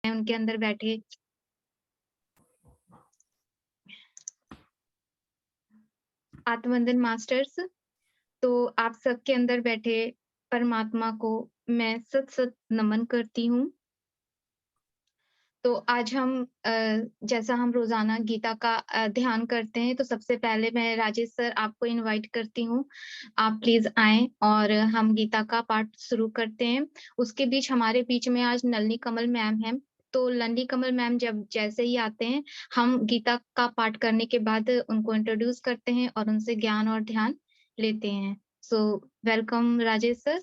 उनके अंदर बैठे आत्मवंदन मास्टर्स, तो आप सबके अंदर बैठे परमात्मा को मैं सत-सत नमन करती हूँ। तो आज हम जैसा हम रोज़ाना गीता का ध्यान करते हैं, तो सबसे पहले मैं राजेश सर आपको इनवाइट करती हूँ। आप प्लीज़ आएँ और हम गीता का पाठ शुरू करते हैं। उसके बीच हमारे बीच में आज नलिनी कमल मैम हैं, तो नलिनी कमल मैम जब जैसे ही आते हैं, हम गीता का पाठ करने के बाद उनको इंट्रोड्यूस करते हैं और उनसे ज्ञान और ध्यान लेते हैं। So welcome Rajesh sir.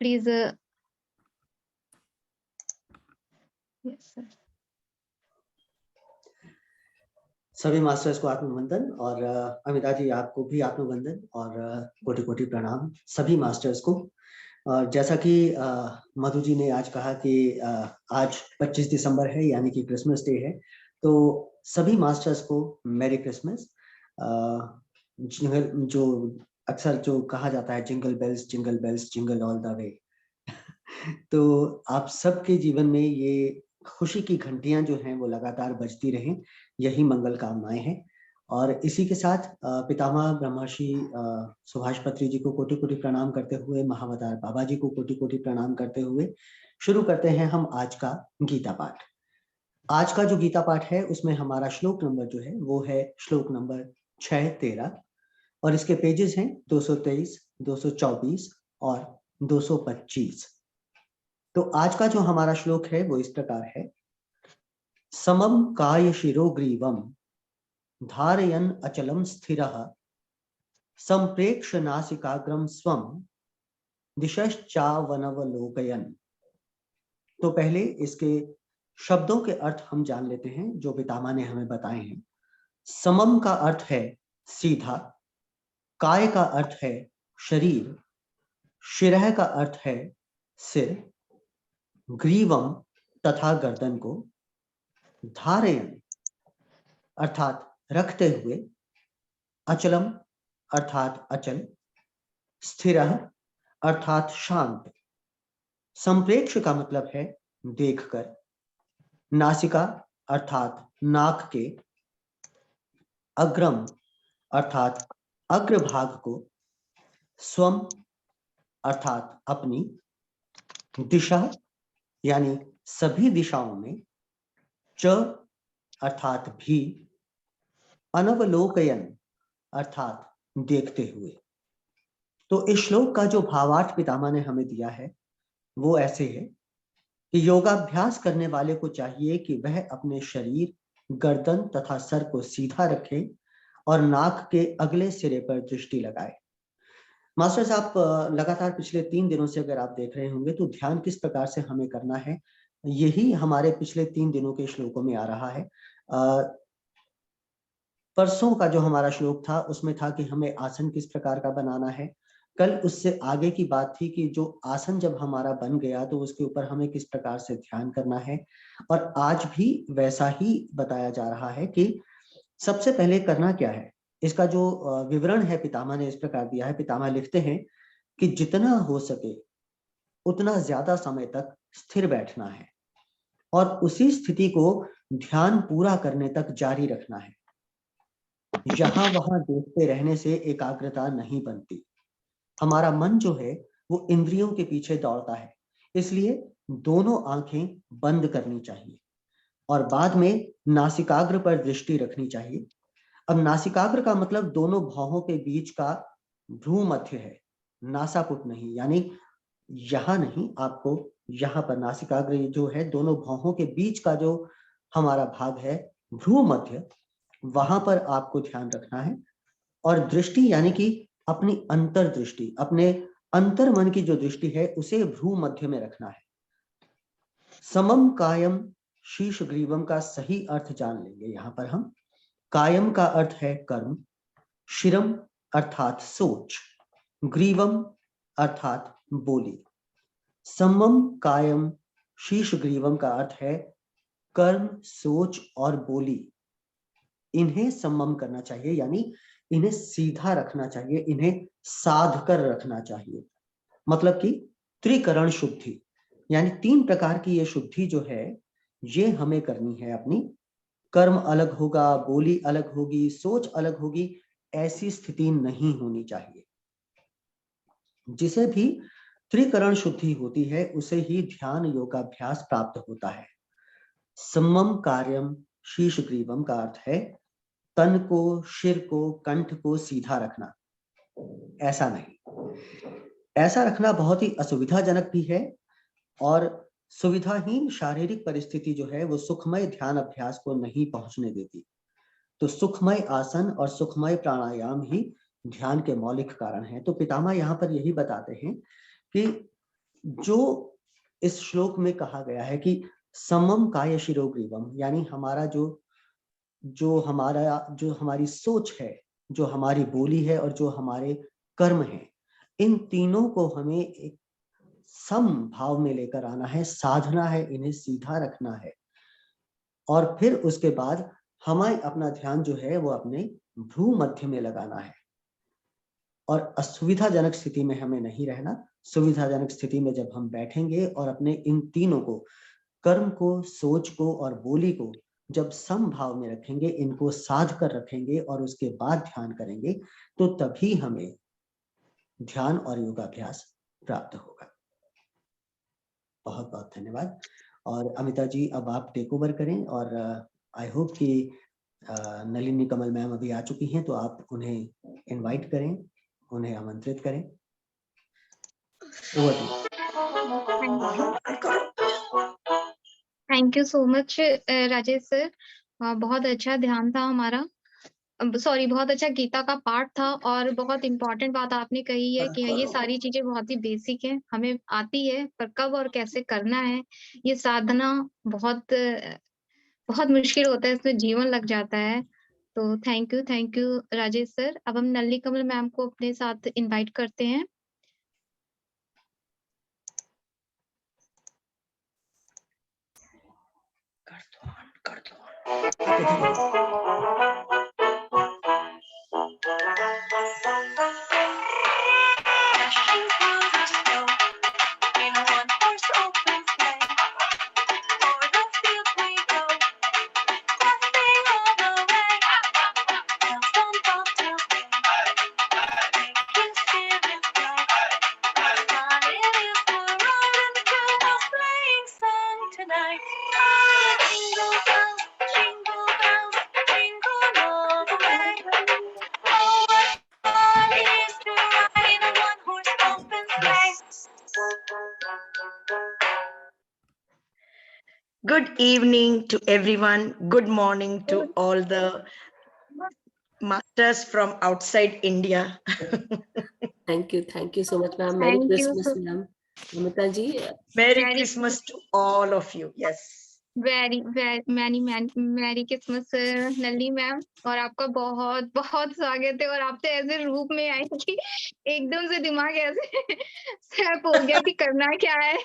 Please yes sir. सभी मास्टर्स को आत्मवंदन और अमिता जी आपको भी आत्मवंदन और कोटि-कोटि प्रणाम सभी मास्टर्स को। जैसा कि मधु जी ने आज कहा कि आज 25 दिसंबर है यानी कि क्रिसमस डे है, तो सभी मास्टर्स को मैरी क्रिसमस। जो अक्सर जो कहा जाता है jingle bells jingle all the way. तो आप सबके जीवन में ये खुशी की घंटियां जो हैं वो लगातार बजती रहें, यही मंगल कामनाएं हैं। और इसी के साथ पितामह ब्रह्मर्षि सुभाष पत्री जी को कोटि-कोटि प्रणाम करते हुए, महावतार बाबा जी को कोटि-कोटि प्रणाम करते हुए शुरू करते हैं हम आज का गीता पाठ। आज का जो गीता पाठ है उसमें हमारा श्लोक नंबर जो है वो है श्लोक नंबर 6-13 और इसके पेजेस हैं 223, 224 और 225। तो आज का जो हमारा श्लोक है वो इस प्रकार है। समम काय शिरो ग्रीवम धारयन अचलम स्थिरः संप्रेक्ष्य नासिकाग्रम स्वम दिशश्चावनवलोकयन्। तो पहले इसके शब्दों के अर्थ हम जान लेते हैं जो पितामह ने हमें बताए हैं। समम का अर्थ है सीधा, काय का अर्थ है शरीर, शिरः का अर्थ है सिर, ग्रीवम तथा गर्दन को, धारयन अर्थात रखते हुए, अचलम अर्थात अचल, स्थिरः अर्थात शांत, संप्रेक्ष्य का मतलब है देखकर, नासिका अर्थात नाक के, अग्रम अर्थात अग्रभाग को, स्वम अर्थात अपनी, दिशा यानी सभी दिशाओं में, च अर्थात भी, अनवलोकयन अर्थात देखते हुए। तो इस श्लोक का जो भावार्थ पितामह ने हमें दिया है वो ऐसे है कि योगाभ्यास करने वाले को चाहिए कि वह अपने शरीर, गर्दन तथा सर को सीधा रखे और नाक के अगले सिरे पर दृष्टि लगाए। मास्टर्स, आप लगातार पिछले 3 दिनों से अगर आप देख रहे होंगे तो ध्यान किस प्रकार से हमें करना है, यही हमारे पिछले 3 दिनों के श्लोकों में आ रहा है। परसों का जो हमारा श्लोक था उसमें था कि हमें आसन किस प्रकार का बनाना है। कल उससे आगे की बात थी कि जो आसन जब हमारा बन गया तो उसके ऊपर हमें किस प्रकार से ध्यान करना है। और आज भी वैसा ही बताया जा रहा है कि सबसे पहले करना क्या है। इसका जो विवरण है पितामह ने इस प्रकार दिया है। पितामह लिखते हैं कि जितना हो सके उतना ज्यादा समय तक स्थिर बैठना है और उसी स्थिति को ध्यान पूरा करने तक जारी रखना है। यहाँ वहां देखते रहने से एकाग्रता नहीं बनती। हमारा मन जो है वो इंद्रियों के पीछे दौड़ता है, इसलिए दोनों आंखें बंद करनी चाहिए और बाद में नासिकाग्र पर दृष्टि रखनी चाहिए। अब नासिकाग्र का मतलब दोनों भौहों के बीच का भ्रूमध्य है, नासापुट नहीं, यानी यहां नहीं, आपको यहाँ पर नासिकाग्र जो है दोनों भौहों के बीच का जो हमारा भाग है भ्रूमध्य, वहां पर आपको ध्यान रखना है। और दृष्टि यानी कि अपनी अंतर्दृष्टि, अपने अंतर मन की जो दृष्टि है उसे भ्रू मध्य में रखना है। समम कायम शीश ग्रीवम का सही अर्थ जान लेंगे। यहाँ पर हम कायम का अर्थ है कर्म, शिरम अर्थात सोच, ग्रीवम अर्थात बोली। समम कायम शीश ग्रीवम का अर्थ है कर्म, सोच और बोली। इन्हें सम्मम करना चाहिए, यानी इन्हें सीधा रखना चाहिए, इन्हें साध कर रखना चाहिए। मतलब कि त्रिकरण शुद्धि, यानी 3 प्रकार की ये शुद्धि जो है, ये हमें करनी है अपनी। कर्म अलग होगा, बोली अलग होगी, सोच अलग होगी, ऐसी स्थिति नहीं होनी चाहिए। जिसे भी त्रिकरण शुद्धि होती है, उसे ही ध्यान योगाभ्यास प्राप्त होता है। समम कार्यम शीश ग्रीवम का अर्थ है तन को, शिर को, कंठ को सीधा रखना। ऐसा नहीं, ऐसा रखना बहुत ही असुविधाजनक भी है, और सुविधाहीन शारीरिक परिस्थिति जो है वो सुखमय ध्यान अभ्यास को नहीं पहुंचने देती। तो सुखमय आसन और सुखमय प्राणायाम ही ध्यान के मौलिक कारण हैं। तो पितामह यहाँ पर यही बताते हैं कि जो इस श्लोक में कहा गया है कि समम काय शिरोग्रीवम, यानी हमारा जो हमारी सोच है, जो हमारी बोली है और जो हमारे कर्म है, इन तीनों को हमें एक सम भाव में लेकर आना है, साधना है, इन्हें सीधा रखना है। और फिर उसके बाद हमें अपना ध्यान जो है वो अपने भ्रू मध्य में लगाना है, और असुविधाजनक स्थिति में हमें नहीं रहना। सुविधाजनक स्थिति में जब हम बैठेंगे और अपने इन तीनों को, कर्म को, सोच को और बोली को जब समभाव में रखेंगे, इनको साध कर रखेंगे और उसके बाद ध्यान करेंगे, तो तभी हमें ध्यान और योगाभ्यास प्राप्त होगा। बहुत बहुत धन्यवाद। और अमिता जी, अब आप टेक ओवर करें, और आई होप कि नलिनी कमल मैम अभी आ चुकी हैं, तो आप उन्हें इनवाइट करें, उन्हें आमंत्रित करें। Over to. Thank you so much Rajesh sir. बहुत अच्छा ध्यान था हमारा, सॉरी बहुत अच्छा गीता का पाठ था, और बहुत इम्पोर्टेंट बात आपने कही है कि ये सारी चीजें बहुत ही बेसिक है, हमें आती है, पर कब और कैसे करना है, ये साधना बहुत बहुत मुश्किल होता है, इसमें जीवन लग जाता है। तो थैंक यू राजेश सर। अब हम नलिनी कमल मैम को अपने साथ इनवाइट करते हैं। कर दो। Good evening to everyone. Good morning to all the masters from outside India. Thank you so much, ma'am. Merry Thank you, Christmas, sir. ma'am. Amita ji. Merry Christmas to all of you. Yes. Merry Christmas Nalli ma'am, और आपका बहुत बहुत स्वागत है। और आप तो ऐसे रूप में आई कि एकदम से दिमाग ऐसे सैप हो गया कि करना क्या है।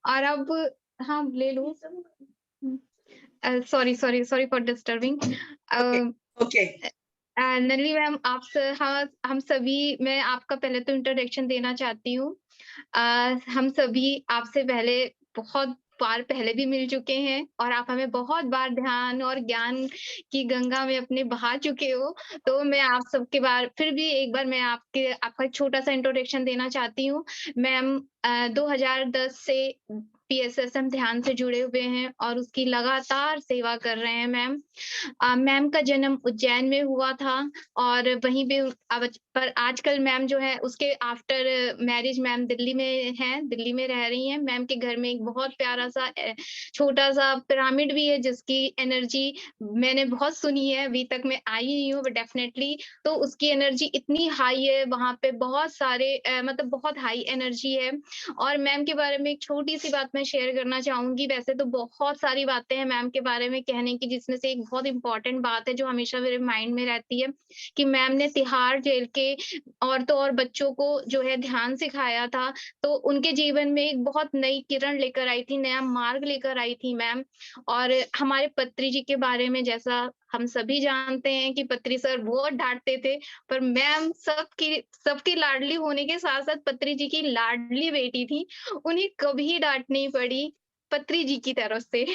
और अब हाँ ले लूं, sorry for disturbing. Okay. Nalli ma'am, हम सभी, मैं आपका पहले तो इंट्रोडक्शन देना चाहती हूँ। हम सभी आपसे पहले बहुत बार पहले भी मिल चुके हैं, और आप हमें बहुत बार ध्यान और ज्ञान की गंगा में अपने बहा चुके हो। तो मैं आप सबके बार फिर भी एक बार मैं आपका छोटा सा इंट्रोडक्शन देना चाहती हूँ। मैम 2010 से पीएसएसएम ध्यान से जुड़े हुए हैं और उसकी लगातार सेवा कर रहे हैं मैम। मैम का जन्म उज्जैन में हुआ था, और वहीं पे पर आजकल मैम जो है उसके आफ्टर मैरिज मैम दिल्ली में हैं, दिल्ली में रह रही हैं। मैम के घर में एक बहुत प्यारा सा छोटा सा पिरामिड भी है, जिसकी एनर्जी मैंने बहुत सुनी है, अभी तक मैं आई नहीं हूँ, बट डेफिनेटली तो उसकी एनर्जी इतनी हाई है, वहाँ पे बहुत सारे मतलब बहुत हाई एनर्जी है। और मैम के बारे में एक छोटी सी बात मैं शेयर करना चाहूंगी। वैसे तो बहुत सारी बातें हैं मैम के बारे में कहने की, जिसमें से एक बहुत इंपॉर्टेंट बात है जो हमेशा मेरे माइंड में रहती है, कि मैम ने तिहाड़ जेल के औरतों और बच्चों को जो है ध्यान सिखाया था। तो उनके जीवन में एक बहुत नई किरण लेकर आई थी, नया मार्ग लेकर आई थी मैम। और हमारे पत्री जी के बारे में, जैसा हम सभी जानते हैं कि पत्री सर बहुत डांटते थे, पर मैम सबकी लाडली होने के साथ साथ पत्री जी की लाडली बेटी थी, उन्हें कभी डांट नहीं नहीं पड़ी पत्री जी की तरफ से।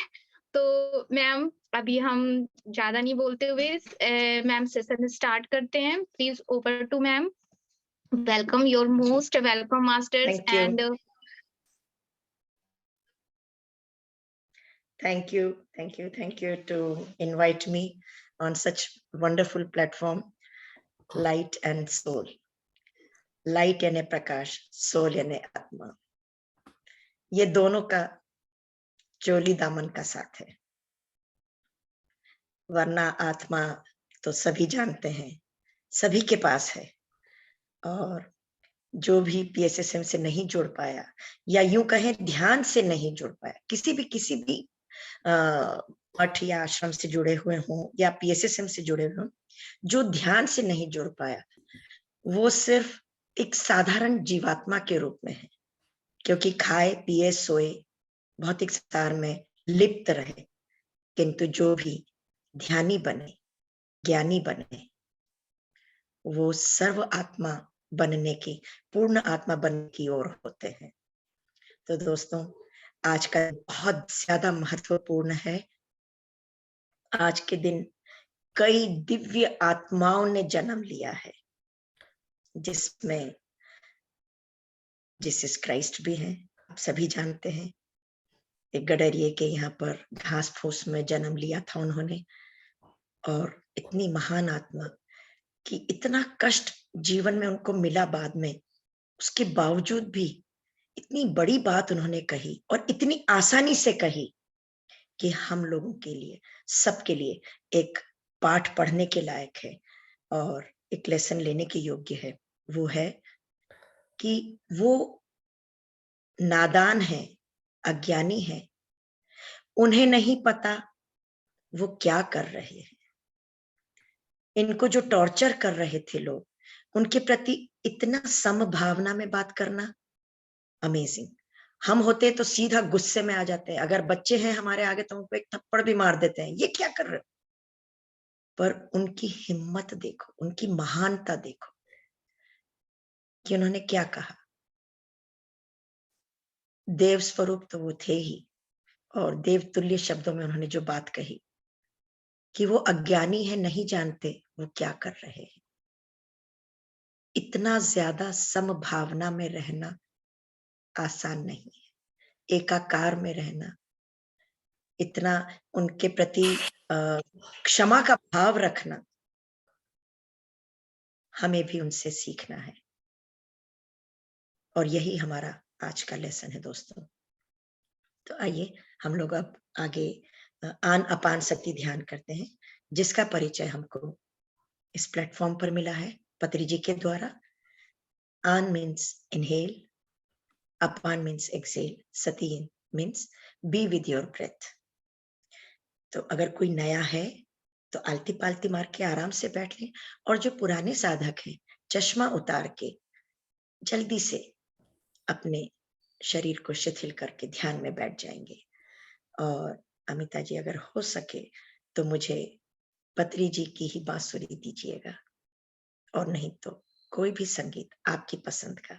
तो मैम अभी हम ज़्यादा नहीं बोलते हुए मैम सेशन स्टार्ट करते हैं। Please over to ma'am. Welcome, your जी, most welcome masters thank you. And Thank you. Thank you. Thank you to invite me on such wonderful platform, Light and Soul. Light यानी प्रकाश, soul यानी आत्मा। ये दोनों का चोली दामन का साथ है, वरना आत्मा तो सभी जानते हैं, सभी के पास है। और जो भी पीएसएसएम से नहीं जुड़ पाया, या यूं कहें ध्यान से नहीं जुड़ पाया, किसी भी मठ या आश्रम से जुड़े हुए हों या पीएसएसएम से जुड़े हुए हों, जो ध्यान से नहीं जुड़ पाया, वो सिर्फ एक साधारण जीवात्मा के रूप में है, क्योंकि खाए पिए सोए भौतिक संसार में लिप्त रहे। किंतु जो भी ध्यानी बने, ज्ञानी बने, वो सर्व आत्मा बनने की, पूर्ण आत्मा बनने की ओर होते हैं। तो दोस्तों, आज का बहुत ज्यादा महत्वपूर्ण है। आज के दिन कई दिव्य आत्माओं ने जन्म लिया है, जिसमें जीसस क्राइस्ट भी हैं, आप सभी जानते हैं। एक गडरिये के यहाँ पर घास फूस में जन्म लिया था उन्होंने, और इतनी महान आत्मा कि इतना कष्ट जीवन में उनको मिला बाद में, उसके बावजूद भी इतनी बड़ी बात उन्होंने कही, और इतनी आसानी से कही कि हम लोगों के लिए, सबके लिए एक पाठ पढ़ने के लायक है और एक लेसन लेने के योग्य है। वो है कि वो नादान है, अज्ञानी है, उन्हें नहीं पता वो क्या कर रहे हैं। इनको जो टॉर्चर कर रहे थे लोग, उनके प्रति इतना समभावना में बात करना, अमेजिंग। हम होते तो सीधा गुस्से में आ जाते हैं, अगर बच्चे हैं हमारे आगे तो उनको एक थप्पड़ भी मार देते हैं, ये क्या कर रहे हो। पर उनकी हिम्मत देखो, उनकी महानता देखो कि उन्होंने क्या कहा। देव स्वरूप तो वो थे ही, और देवतुल्य शब्दों में उन्होंने जो बात कही कि वो अज्ञानी है, नहीं जानते वो क्या कर रहे हैं। इतना ज्यादा समभावना में रहना आसान नहीं है, एकाकार में रहना, इतना उनके प्रति क्षमा का भाव रखना, हमें भी उनसे सीखना है। और यही हमारा आज का लेसन है दोस्तों। तो आइए हम लोग अब आगे आन अपान शक्ति ध्यान करते हैं, जिसका परिचय हमको इस प्लेटफॉर्म पर मिला है पत्री जी के द्वारा। आन मीन्स इनहेल, अपान मीन्स एक्सेल, सती means be with your breath. तो अगर कोई नया है तो आलती पालती मार के आराम से बैठ लें, और जो पुराने साधक हैं चश्मा उतार के जल्दी से अपने शरीर को शिथिल करके ध्यान में बैठ जाएंगे। और अमिता जी, अगर हो सके तो मुझे पत्री जी की ही बांसुरी दीजिएगा, और नहीं तो कोई भी संगीत आपकी पसंद का।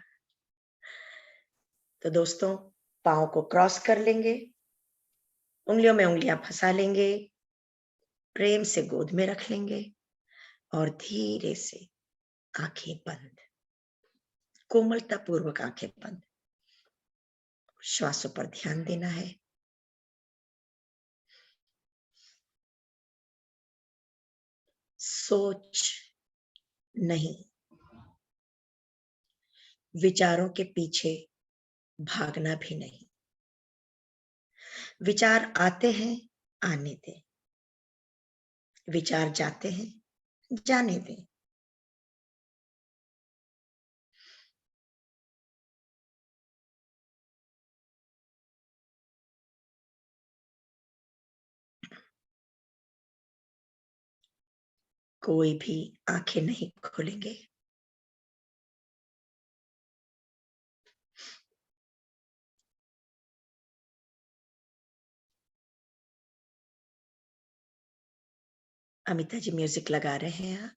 तो दोस्तों, पाँव को क्रॉस कर लेंगे, उंगलियों में उंगलियां फंसा लेंगे, प्रेम से गोद में रख लेंगे, और धीरे से आंखें बंद, कोमलता पूर्वक आंखें बंद। श्वासों पर ध्यान देना है। सोच नहीं, विचारों के पीछे भागना भी नहीं। विचार आते हैं, आने दें। विचार जाते हैं, जाने दें। कोई भी आंखें नहीं खोलेंगे। अमिता जी म्यूजिक लगा रहे हैं आप।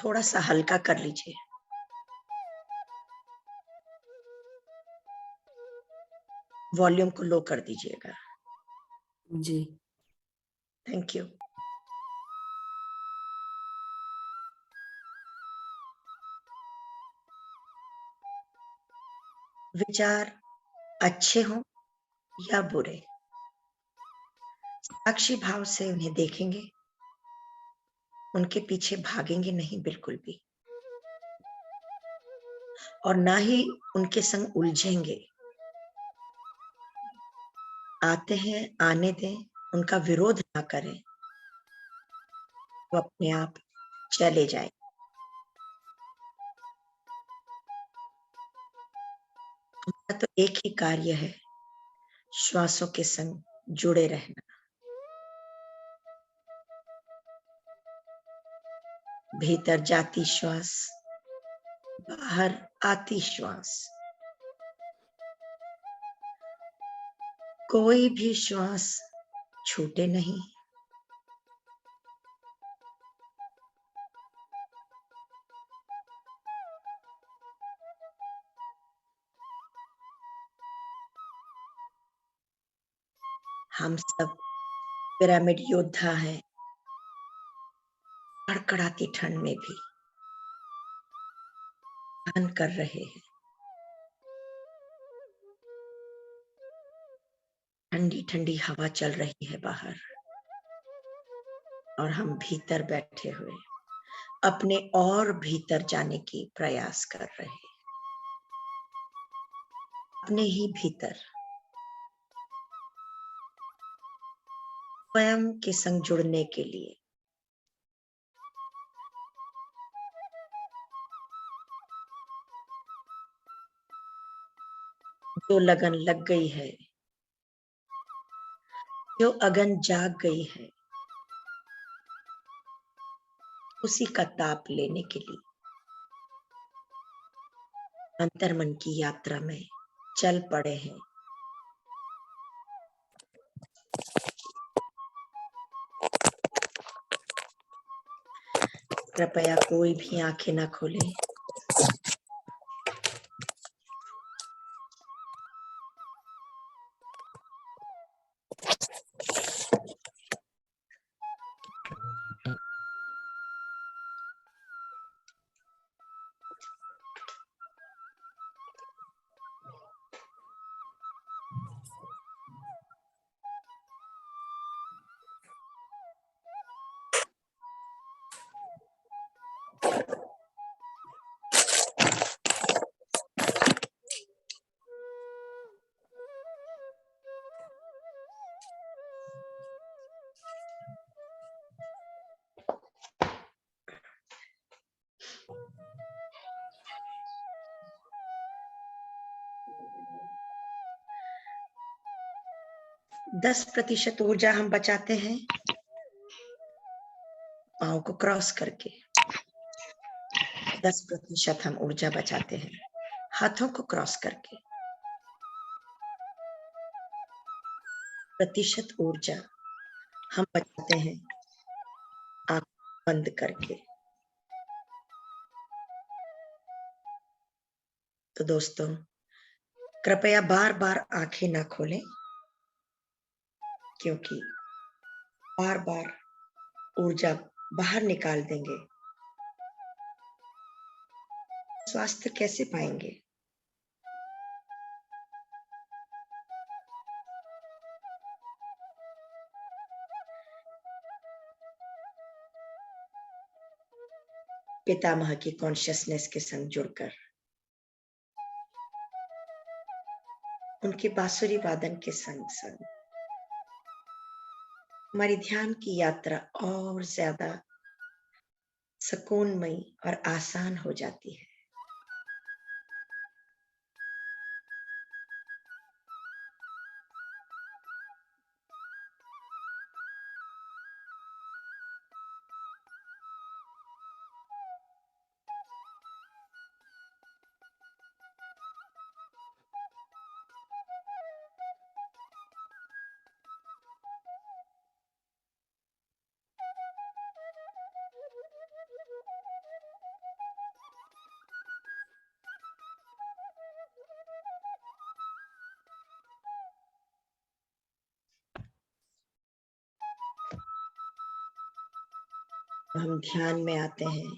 थोड़ा सा हल्का कर लीजिए। वॉल्यूम को लो कर दीजिएगा। जी। Thank you. विचार अच्छे हों या बुरे, साक्षी भाव से उन्हें देखेंगे, उनके पीछे भागेंगे नहीं बिल्कुल भी, और ना ही उनके संग उलझेंगे। आते हैं, आने दें, उनका विरोध ना करें, वो अपने आप चले जाए। हमारा तो एक ही कार्य है, श्वासों के संग जुड़े रहना। भीतर जाती श्वास, बाहर आती श्वास, कोई भी श्वास छूटे नहीं। हम सब पिरामिड योद्धा हैं, कड़कड़ाती ठंड में भी ध्यान कर रहे हैं। ठंडी ठंडी हवा चल रही है बाहर, और हम भीतर बैठे हुए अपने और भीतर जाने की प्रयास कर रहे हैं, अपने ही भीतर स्वयं के संग जुड़ने के लिए। जो लगन लग गई है, जो अगन जाग गई है, उसी का ताप लेने के लिए अंतर्मन की यात्रा में चल पड़े हैं। कृपया कोई भी आंखें ना खोले। दस प्रतिशत ऊर्जा हम बचाते हैं पाँव को क्रॉस करके। 10% हम ऊर्जा बचाते हैं हाथों को क्रॉस करके। प्रतिशत ऊर्जा हम बचाते हैं आंख बंद करके। तो दोस्तों, कृपया बार बार आंखें ना खोलें, क्योंकि बार बार ऊर्जा बाहर निकाल देंगे, स्वास्थ्य कैसे पाएंगे? पितामह की कॉन्शियसनेस के संग जुड़कर, उनके बांसुरी वादन के संग संग हमारी ध्यान की यात्रा और ज्यादा सुकूनमयी और आसान हो जाती है। हम ध्यान में आते हैं,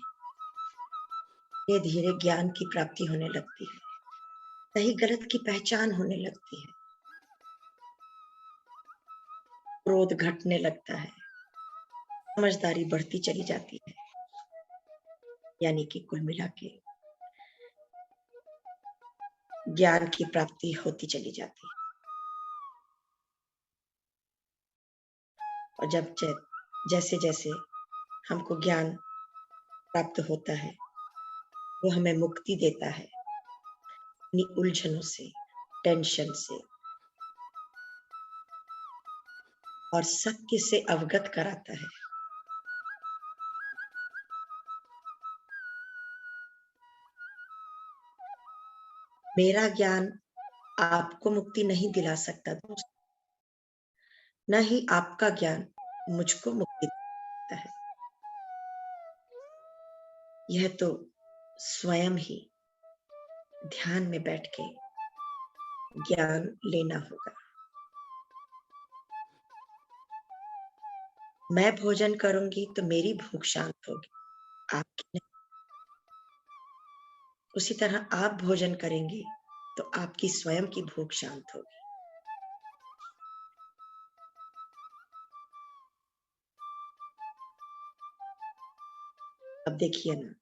धीरे धीरे ज्ञान की प्राप्ति होने लगती है, सही गलत की पहचान होने लगती है, क्रोध घटने लगता है, समझदारी बढ़ती चली जाती है। यानी कि कुल मिला के ज्ञान की प्राप्ति होती चली जाती है। और जब जैसे जैसे हमको ज्ञान प्राप्त होता है, वो हमें मुक्ति देता है अपनी उलझनों से, टेंशन से, और सत्य से अवगत कराता है। मेरा ज्ञान आपको मुक्ति नहीं दिला सकता दोस्त, न ही आपका ज्ञान मुझको मुक्ति देता है। यह तो स्वयं ही ध्यान में बैठ के ज्ञान लेना होगा। मैं भोजन करूंगी तो मेरी भूख शांत होगी, आपकी नहीं। उसी तरह आप भोजन करेंगे तो आपकी स्वयं की भूख शांत होगी। अब देखिए ना,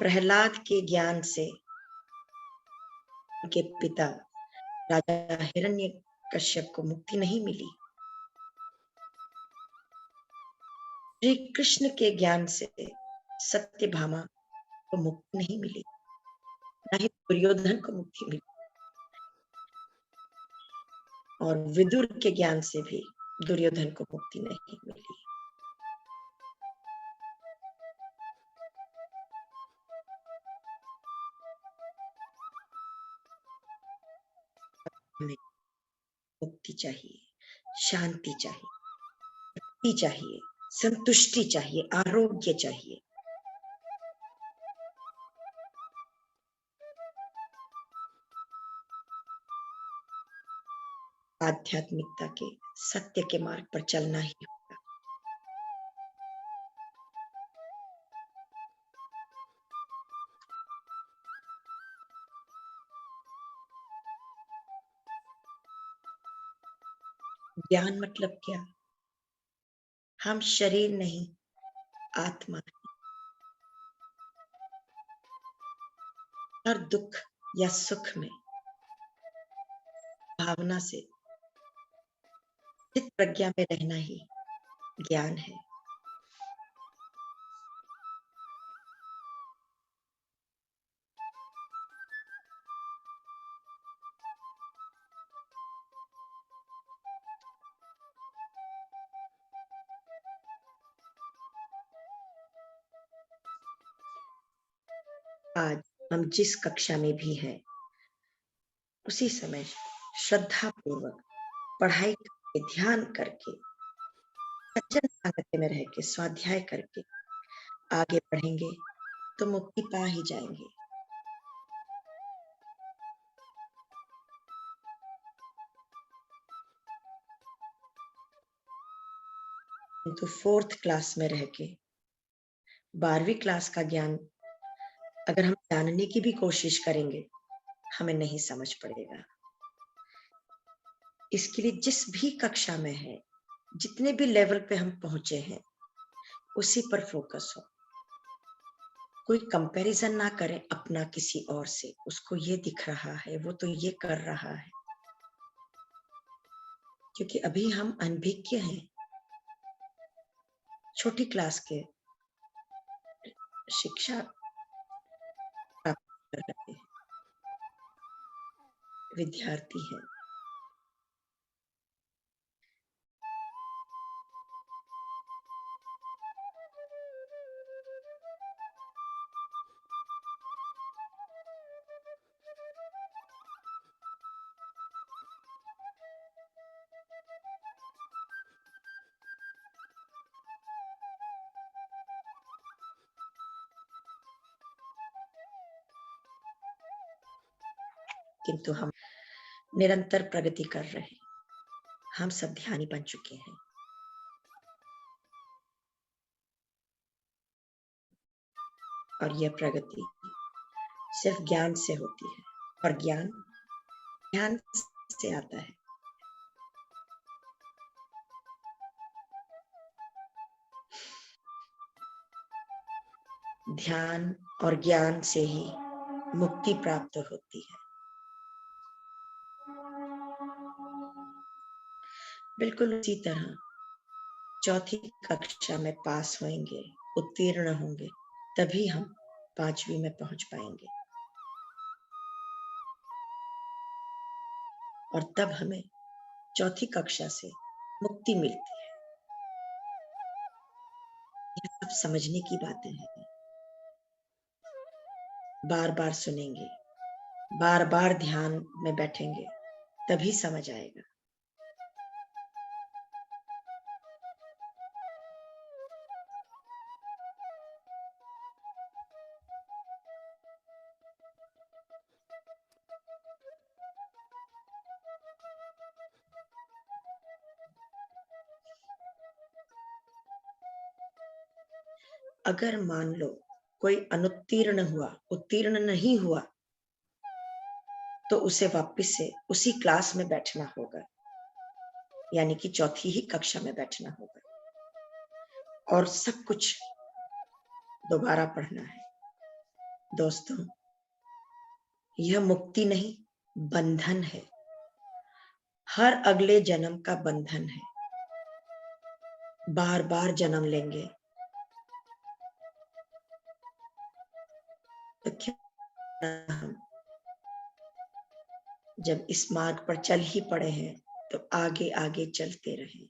प्रहलाद के ज्ञान से उनके पिता राजा हिरण्यकश्यप को मुक्ति नहीं मिली। श्री कृष्ण के ज्ञान से सत्यभामा को मुक्ति नहीं मिली, न ही दुर्योधन को मुक्ति मिली। और विदुर के ज्ञान से भी दुर्योधन को मुक्ति नहीं मिली। हमें मुक्ति चाहिए, शांति चाहिए, मुक्ति चाहिए, संतुष्टि चाहिए, आरोग्य चाहिए। आध्यात्मिकता के सत्य के मार्ग पर चलना ही होगा। ज्ञान मतलब क्या? हम शरीर नहीं, आत्मा है। हर दुख या सुख में भावना से चित प्रज्ञा में रहना ही ज्ञान है। आज हम जिस कक्षा में भी हैं, उसी समय श्रद्धा पूर्वक पढ़ाई करके, ध्यान करके, सज्जन संगत में रह के, स्वाध्याय करके आगे बढ़ेंगे तो मुक्ति पा ही जाएंगे। किंतु 4th क्लास में रह के 12वीं क्लास का ज्ञान अगर हम जानने की भी कोशिश करेंगे, हमें नहीं समझ पड़ेगा। इसके लिए जिस भी कक्षा में है, जितने भी लेवल पे हम पहुंचे हैं, उसी पर फोकस हो। कोई कंपैरिजन ना करें अपना किसी और से। उसको ये दिख रहा है, वो तो ये कर रहा है, क्योंकि अभी हम अनभिज्ञ हैं। छोटी क्लास के शिक्षा प्राप्त कर रहे विद्यार्थी हैं। किंतु हम निरंतर प्रगति कर रहे हैं। हम सब ध्यानी बन चुके हैं। और यह प्रगति सिर्फ ज्ञान से होती है, और ज्ञान ध्यान से आता है। ध्यान और ज्ञान से ही मुक्ति प्राप्त होती है। बिल्कुल उसी तरह चौथी कक्षा में पास होंगे, उत्तीर्ण होंगे, तभी हम 5वीं में पहुंच पाएंगे, और तब हमें चौथी कक्षा से मुक्ति मिलती है। ये सब समझने की बातें हैं। बार बार सुनेंगे, बार बार ध्यान में बैठेंगे, तभी समझ आएगा। अगर मान लो कोई अनुत्तीर्ण हुआ, उत्तीर्ण नहीं हुआ, तो उसे वापस से उसी क्लास में बैठना होगा, यानी कि चौथी ही कक्षा में बैठना होगा, और सब कुछ दोबारा पढ़ना है। दोस्तों, यह मुक्ति नहीं, बंधन है। हर अगले जन्म का बंधन है। बार बार जन्म लेंगे तो क्यों ना हम जब इस मार्ग पर चल ही पड़े हैं तो आगे आगे चलते रहें।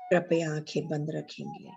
कृपया आंखें बंद रखेंगे।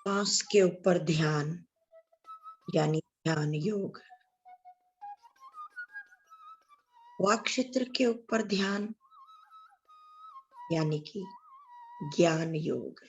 सांस के ऊपर ध्यान, यानी ध्यान योग। वाक क्षेत्र के ऊपर ध्यान, यानी कि ज्ञान योग।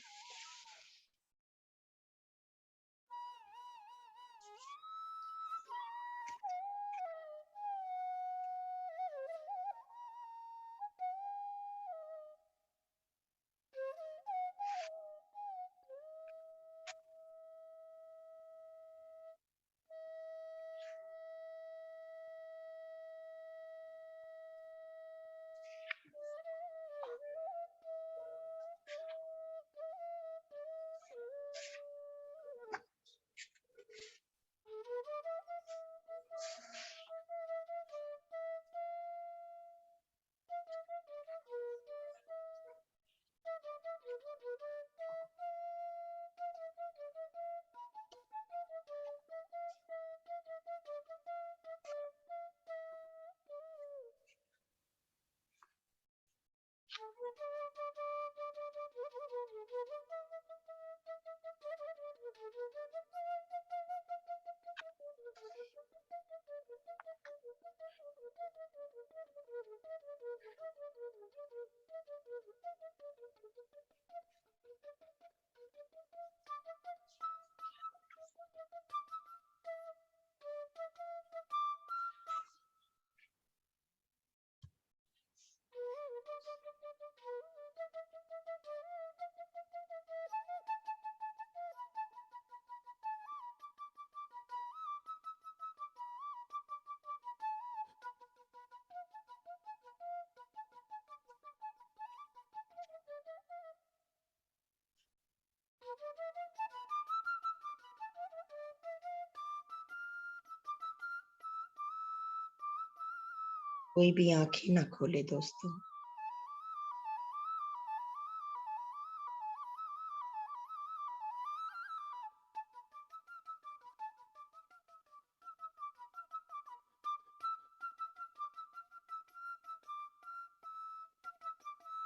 कोई भी आंखें ना खोले दोस्तों।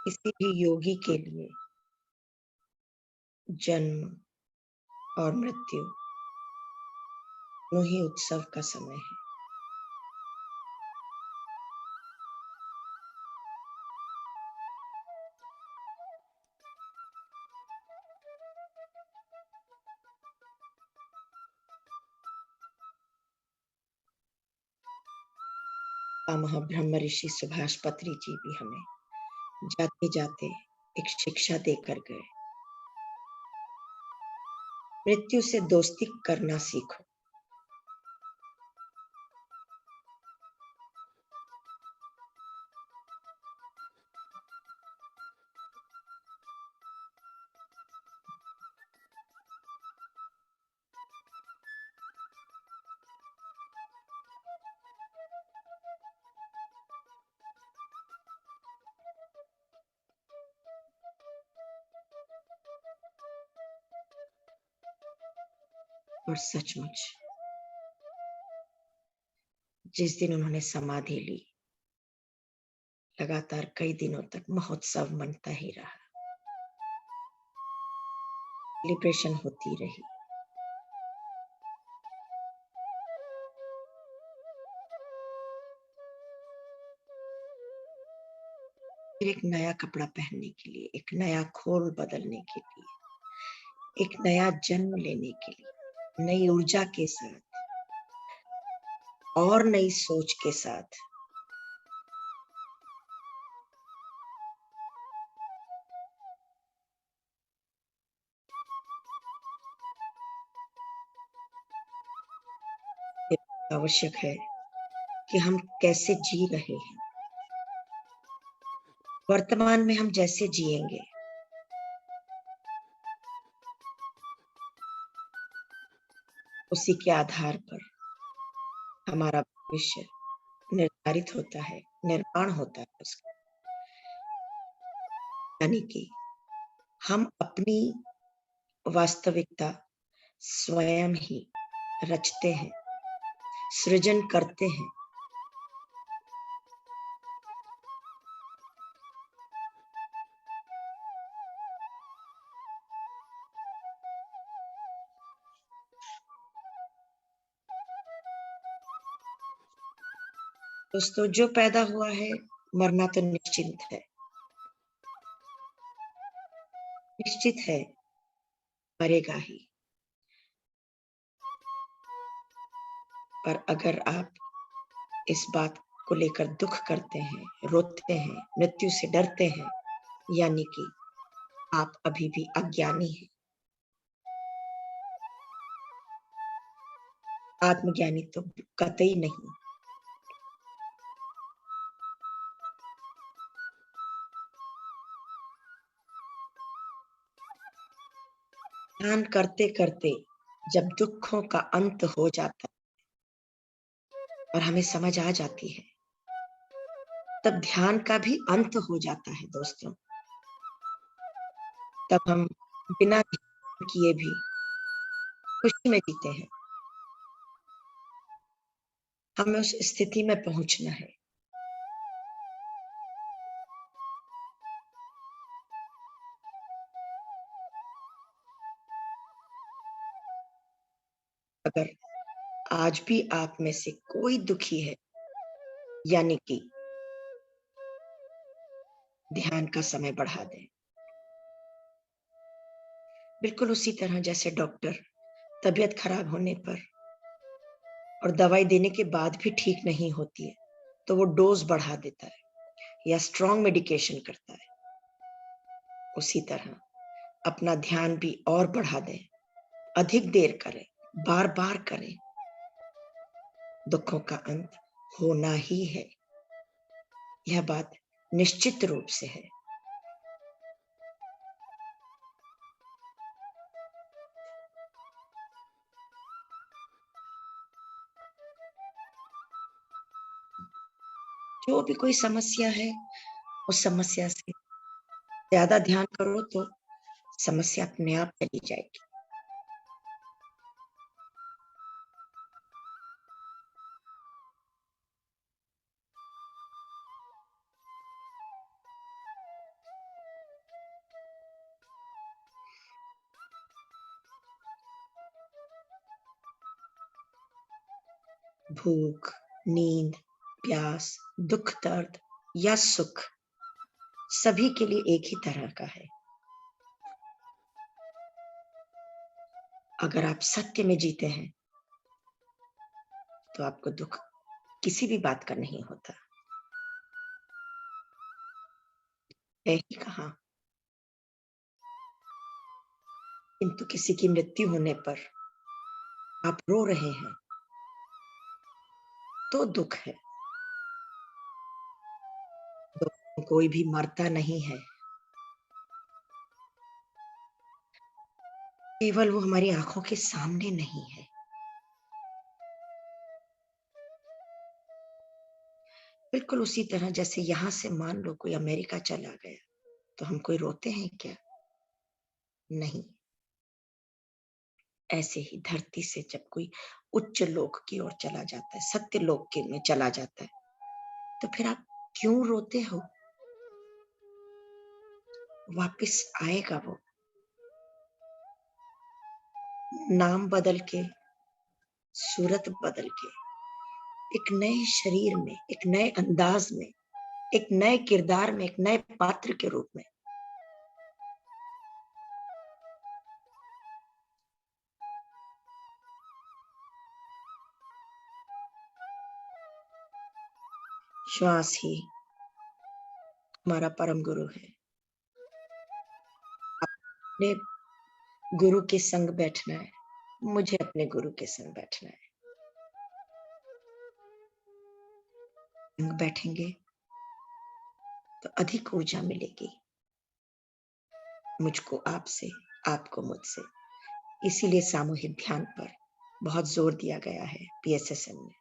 किसी भी योगी के लिए जन्म और मृत्यु दोनों ही उत्सव का समय है। ब्रह्म ऋषि सुभाष पत्री जी भी हमें जाते जाते एक शिक्षा देकर गए, मृत्यु से दोस्ती करना सीखो। और सचमुच जिस दिन उन्होंने समाधि ली, लगातार कई दिनों तक महोत्सव मनता ही रहा, सेलिब्रेशन होती रही। फिर एक नया कपड़ा पहनने के लिए, एक नया खोल बदलने के लिए, एक नया जन्म लेने के लिए, नई ऊर्जा के साथ और नई सोच के साथ आवश्यक है कि हम कैसे जी रहे हैं। वर्तमान में हम जैसे जिएंगे, उसी के आधार पर हमारा भविष्य निर्धारित होता है, निर्माण होता है उसका। यानी कि हम अपनी वास्तविकता स्वयं ही रचते हैं, सृजन करते हैं। दोस्तों, जो पैदा हुआ है मरना तो निश्चित है, निश्चित है, मरेगा ही। पर अगर आप इस बात को लेकर दुख करते हैं, रोते हैं, मृत्यु से डरते हैं, यानी कि आप अभी भी अज्ञानी हैं। आत्मज्ञानी तो कतई नहीं। ध्यान करते करते जब दुखों का अंत हो जाता है और हमें समझ आ जाती है, तब ध्यान का भी अंत हो जाता है दोस्तों। तब हम बिना ध्यान किए भी खुशी में जीते हैं। हमें उस स्थिति में पहुंचना है। अगर आज भी आप में से कोई दुखी है, यानी कि ध्यान का समय बढ़ा दें। बिल्कुल उसी तरह जैसे डॉक्टर तबीयत खराब होने पर और दवाई देने के बाद भी ठीक नहीं होती है तो वो डोज बढ़ा देता है या स्ट्रॉन्ग मेडिकेशन करता है। उसी तरह अपना ध्यान भी और बढ़ा दें, अधिक देर करें, बार बार करें। दुखों का अंत होना ही है, यह बात निश्चित रूप से है। जो भी कोई समस्या है, उस समस्या से ज्यादा ध्यान करो तो समस्या अपने आप चली जाएगी। भूख, नींद, प्यास, दुख, दर्द या सुख सभी के लिए एक ही तरह का है। अगर आप सत्य में जीते हैं तो आपको दुख किसी भी बात का नहीं होता है ही कहाँ। किंतु किसी की मृत्यु होने पर आप रो रहे हैं तो दुख है। तो कोई भी मरता नहीं है, केवल वो हमारी आंखों के सामने नहीं है। बिल्कुल उसी तरह जैसे यहाँ से मान लो कोई अमेरिका चला गया तो हम कोई रोते हैं क्या? नहीं। ऐसे ही धरती से जब कोई उच्च लोक की ओर चला जाता है, सत्य लोक के में चला जाता है, तो फिर आप क्यों रोते हो? वापिस आएगा वो, नाम बदल के, सूरत बदल के, एक नए शरीर में, एक नए अंदाज में, एक नए किरदार में, एक नए पात्र के रूप में। श्वास ही हमारा परम गुरु है। अपने गुरु के संग बैठना है, मुझे अपने गुरु के संग बैठना है। संग बैठेंगे तो अधिक ऊर्जा मिलेगी, मुझको आपसे, आपको मुझसे। इसीलिए सामूहिक ध्यान पर बहुत जोर दिया गया है PSSM में।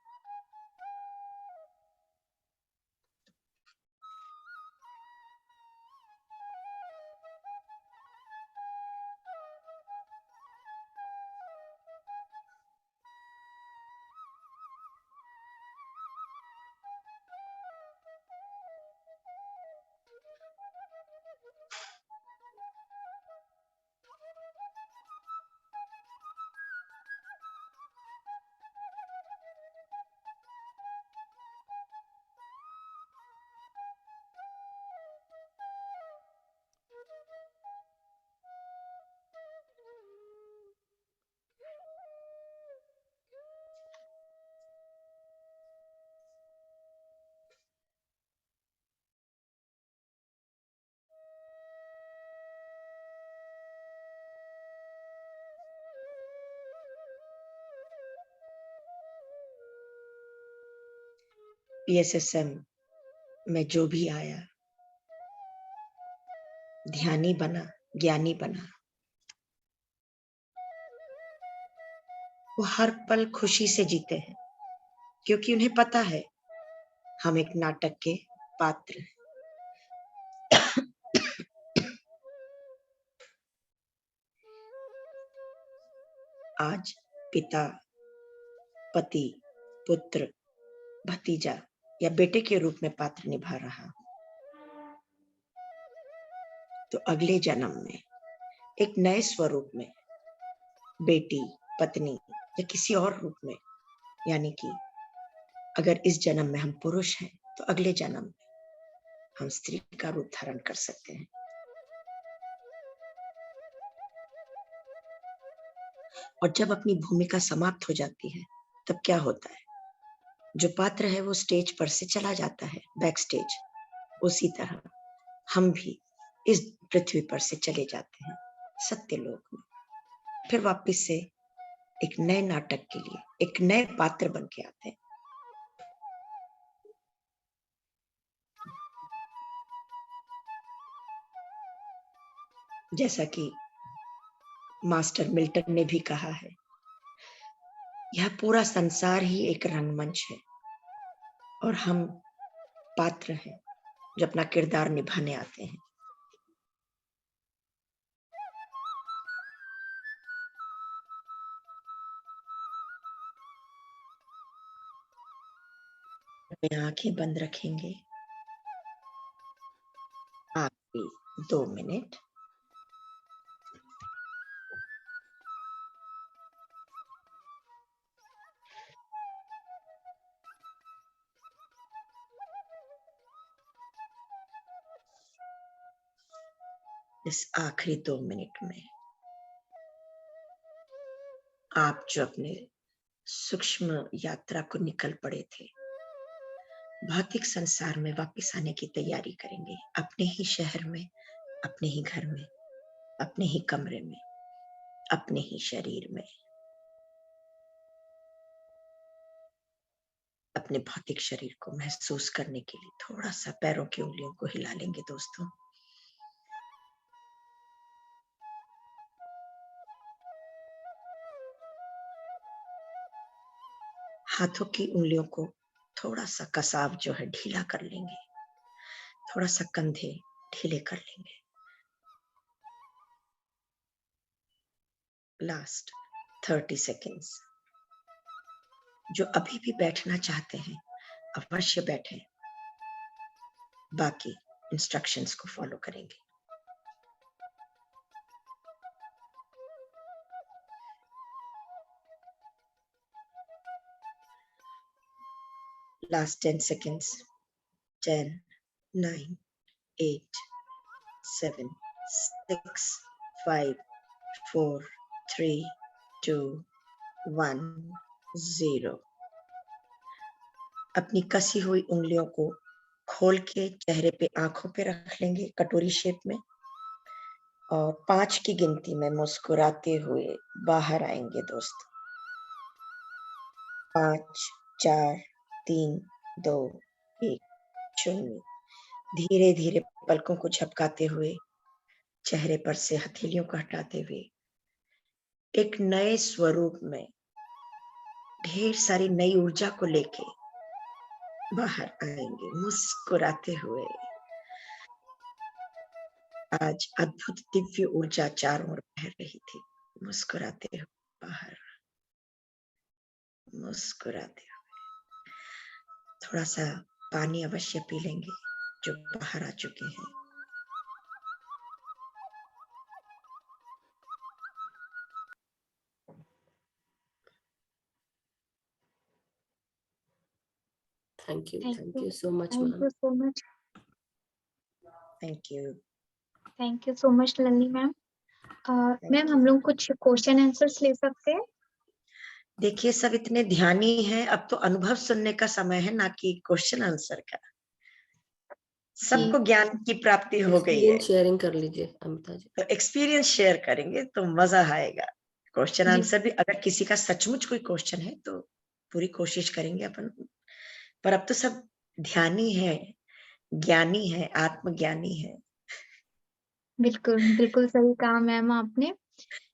PSSM में जो भी आया, ध्यानी बना, ज्ञानी बना, वो हर पल खुशी से जीते हैं, क्योंकि उन्हें पता है हम एक नाटक के पात्र हैं। आज पिता, पति, पुत्र, भतीजा या बेटे के रूप में पात्र निभा रहा हूं, तो अगले जन्म में एक नए स्वरूप में बेटी, पत्नी या किसी और रूप में, यानी कि अगर इस जन्म में हम पुरुष हैं तो अगले जन्म में हम स्त्री का रूप धारण कर सकते हैं। और जब अपनी भूमिका समाप्त हो जाती है तब क्या होता है? जो पात्र है वो स्टेज पर से चला जाता है, बैक स्टेज। उसी तरह हम भी इस पृथ्वी पर से चले जाते हैं सत्य लोक में, फिर वापस से एक नए नाटक के लिए एक नए पात्र बन के आते हैं। जैसा कि मास्टर मिल्टन ने भी कहा है, यह पूरा संसार ही एक रंगमंच है और हम पात्र हैं जो अपना किरदार निभाने आते हैं। अपनी आंखें बंद रखेंगे। आखिरी 2 मिनट। इस आखिरी 2 मिनट में आप जो अपने सूक्ष्म यात्रा को निकल पड़े थे, भौतिक संसार में वापस आने की तैयारी करेंगे, अपने ही शहर में, अपने ही घर में, अपने ही कमरे में, अपने ही शरीर में। अपने भौतिक शरीर को महसूस करने के लिए थोड़ा सा पैरों की उंगलियों को हिला लेंगे दोस्तों। हाथों की उंगलियों को थोड़ा सा कसाव जो है ढीला कर लेंगे, थोड़ा सा कंधे ढीले कर लेंगे। Last 30 seconds. जो अभी भी बैठना चाहते हैं अवश्य बैठें, बाकी इंस्ट्रक्शंस को फॉलो करेंगे। Last 10 seconds. 10, 9, 8, 7, 6, 5, 4, 3, 2, 1, 0। अपनी कसी हुई उंगलियों को खोल के चेहरे पे, आंखों पे रख लेंगे कटोरी शेप में, और 5 की गिनती में मुस्कुराते हुए बाहर आएंगे दोस्त। 5, 4, 3, 2, 1, 0। धीरे धीरे पलकों को झपकाते हुए, चेहरे पर से हथेलियों को हटाते हुए, एक नए स्वरूप में ढेर सारी नई ऊर्जा को लेके बाहर आएंगे मुस्कुराते हुए। आज अद्भुत दिव्य ऊर्जा चारों ओर बह रही थी। मुस्कुराते हुए बाहर, मुस्कुराते हुए। थोड़ा सा पानी अवश्य पी लेंगे जो बाहर आ चुके हैं। Thank you. Thank Thank you. you so much, Thank ma'am. you so much. Thank you. Thank you so much, Lalli ma'am. Ma'am हम लोग कुछ क्वेश्चन आंसर्स ले सकते हैं? देखिए सब इतने ध्यानी हैं, अब तो अनुभव सुनने का समय है, ना कि क्वेश्चन आंसर का। सबको ज्ञान की प्राप्ति हो गई है, Experience sharing कर लीजिए अमिता जी। तो एक्सपीरियंस शेयर करेंगे तो मजा आएगा। क्वेश्चन जी। आंसर भी अगर किसी का सचमुच कोई क्वेश्चन है तो पूरी कोशिश करेंगे अपन, पर अब तो सब ध्यानी है, ज्ञानी है, आत्मज्ञानी है। बिल्कुल, बिल्कुल सही कहा मैम आपने।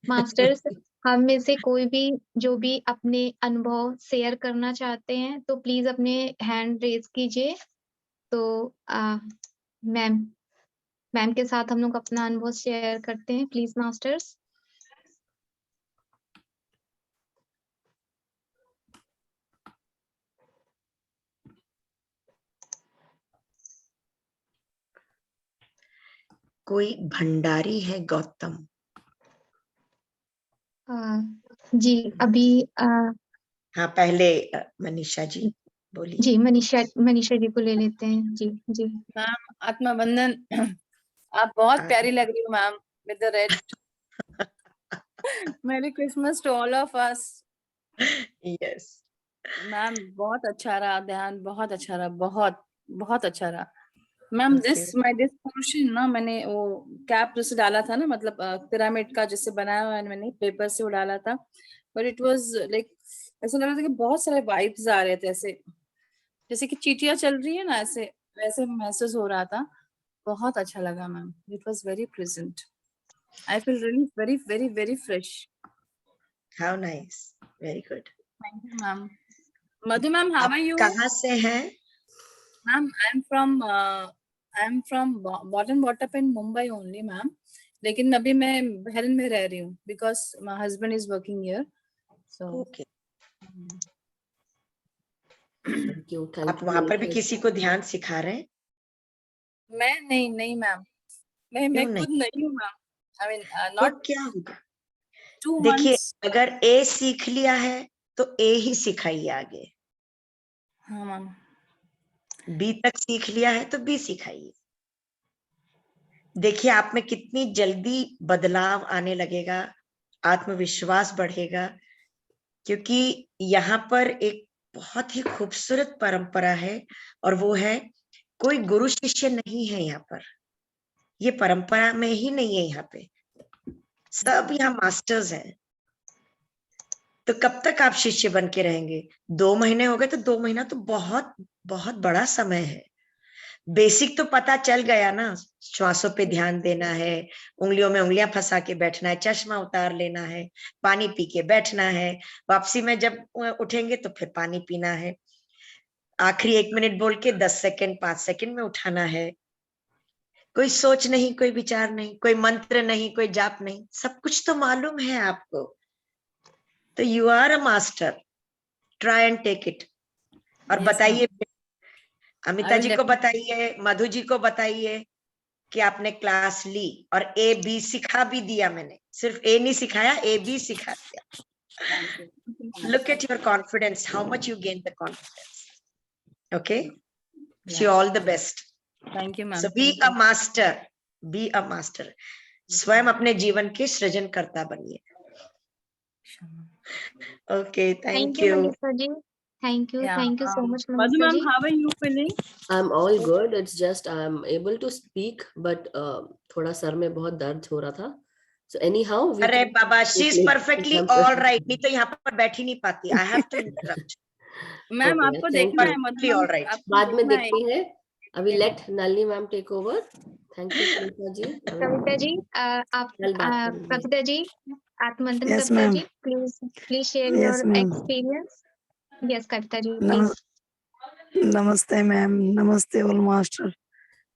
मास्टर्स, हम में से कोई भी जो भी अपने अनुभव शेयर करना चाहते हैं तो प्लीज अपने हैंड रेज कीजिए। तो मैम के साथ हम लोग अपना अनुभव शेयर करते हैं, प्लीज मास्टर्स। कोई भंडारी है गौतम? जी अभी हाँ पहले मनीषा जी बोलिए। जी मनीषा जी को ले लेते हैं। जी जी मैम आत्मबंधन, आप बहुत प्यारी लग रही हो ma'am with the red. Merry Christmas to all of us. Yes ma'am बहुत अच्छा रहा ध्यान, बहुत अच्छा रहा, बहुत बहुत अच्छा रहा मैम। दिस पोर्शन ना, मैंने वो कैप जैसे डाला था ना, मतलब पिरामिड का जैसे बनाया हुआ है, मैंने पेपर से वो डाला था, बट इट वाज लाइक ऐसा लग रहा था कि बहुत सारे वाइब्स आ रहे थे, ऐसे जैसे कि चींटियां चल रही है ना, ऐसे वैसे महसूस हो रहा था। बहुत अच्छा लगा ma'am, it was very present. I feel really very very very fresh. How nice, very good. Thank you ma'am. Madhu ma'am, how are you? कहाँ से हैं? Ma'am, I'm from born and brought up in Mumbai only, ma'am. लेकिन अभी मैं Bahrain में रह रही हूँ because my husband is working here. So okay, thank you, thank आप यू वहां पर भी मनीषा किसी को ध्यान सिखा रहे हैं? मैं नहीं मैम, मैं क्यों खुद नहीं? नहीं हूँ मैम. I mean तो not क्या होगा? 2 देखिए, months. अगर ए सीख लिया है तो ए ही सिखाइए आगे, हाँ मैम. बी तक सीख लिया है तो बी सिखाइए। देखिए आप में कितनी जल्दी बदलाव आने लगेगा, आत्मविश्वास बढ़ेगा, क्योंकि यहाँ पर एक बहुत ही खूबसूरत परंपरा है और वो है कोई गुरु शिष्य नहीं है यहाँ पर, ये परंपरा में ही नहीं है, यहाँ पे सब यहाँ मास्टर्स हैं। तो कब तक आप शिष्य बन के रहेंगे? 2 महीने हो गए तो 2 महीना तो बहुत बहुत बड़ा समय है। बेसिक तो पता चल गया ना, श्वासों पे ध्यान देना है, उंगलियों में उंगलियां फंसा के बैठना है, चश्मा उतार लेना है, पानी पी के बैठना है, वापसी में जब उठेंगे तो फिर पानी पीना है, आखिरी 1 मिनट बोल के 10 सेकंड 5 सेकंड में उठाना है। कोई सोच नहीं, कोई विचार नहीं, कोई मंत्र नहीं, कोई जाप नहीं, सब कुछ तो मालूम है आपको। तो you are a master, try and take it. और Yes, बताइए, अमिता I will जी को definitely. बताइए, मधु जी को बताइए कि आपने क्लास ली और ए बी सिखा भी दिया। मैंने सिर्फ ए नहीं सिखाया, ए बी सिखा दिया। Thank you. Look at your confidence, how much you gain the confidence. Okay, wish you Yeah. all the best. Thank you, ma'am. So be a master, be a master. स्वयं अपने जीवन के सृजनकर्ता बनिए। Okay, thank you. Manisha ji. Thank you so much, Madhu Manisha ma'am, ji. how are you feeling? I'm all good. It's just I'm able to speak, but थोड़ा sir में बहुत दर्द हो रहा था. So anyhow, we अरे can Baba, she is take perfectly some all right. नहीं तो यहाँ पर बैठ ही नहीं पाती. I have to interrupt. Ma'am Okay, आपको thank देखना you. है मधु Perfectly all मैम, right. आपको बाद में देखना है. देखते हैं. अभी let Nalini ma'am take over. Thank you, Kavita ji. Kavita ji, आप कल बात करेंगे. कविता जी, आत्ममंथन Yes, कविता ma'am. जी, please share Yes, your ma'am. experience. Yes, Kavita ji, नम, please. नमस्ते मैम, नमस्ते ऑल मास्टर।